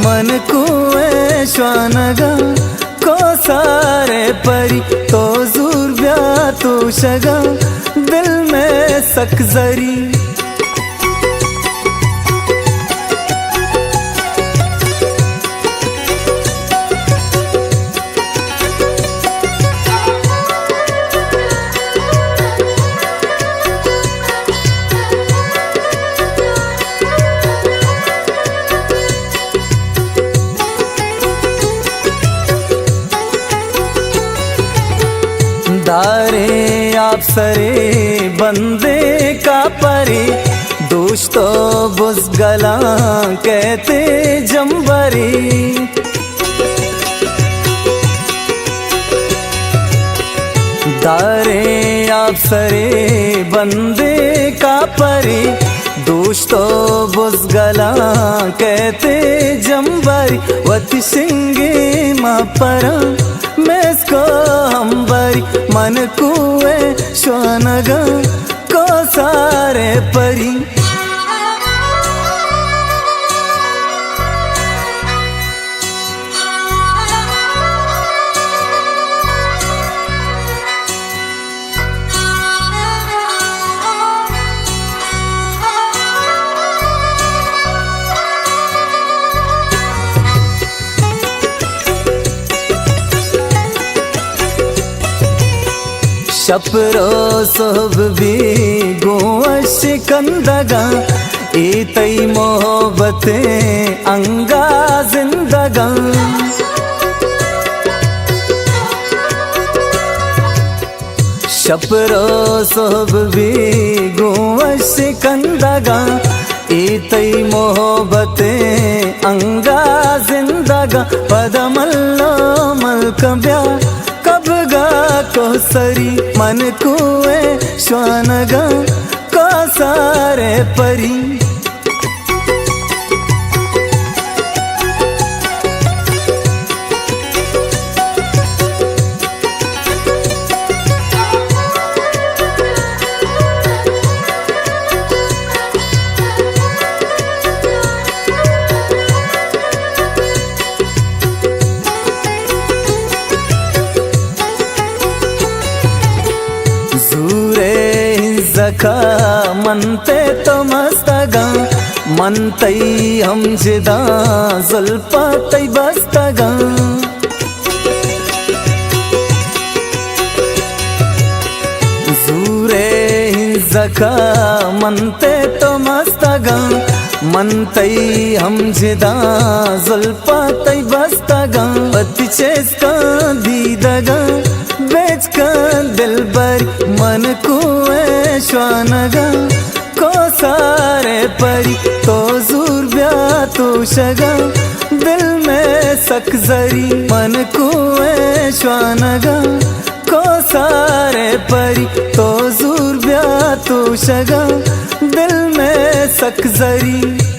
मन कुए श्वानगा को सारे परी तो जुर्ब्या तो शगा दिल में सकजरी। दारे आप सरे बंदे का परे दोस्तों बुज़गला कहते जंबरे। दारे आप सरे बंदे का परे दोस्तों बुज़गला कहते जंबरी। वत सिंगे मा परा मैसको हम्बरी मन कुए श्वानगा को सारे परी। शपरो सोब भी गोश कंदगा तई मोहब्बते अंगा जिंदगा। शपरो सोब भी गोश कंदगा तई मोहब्बते अंगा जिंदगा। पदमल्लो मलकब्या कबगा को सरी मन कुए श्वानगा को सारे परी। जखा मनते तो मस्तगा मनतई हम जिदा जुल्फा तई बस्तगा। जूरे जखा मनते तो मस्तगा मनतई हम जिदा जुल्फा तई बस्तगा। बतिचेस का दीदगा बेच का दिल बर मन कुए श्वानगा को सारे परी तो जुर्ब्या तो शगा दिल में सकजरी। मन कुए श्वानगा को सारे परी तो जुर्ब्या तो शगा दिल में सकजरी।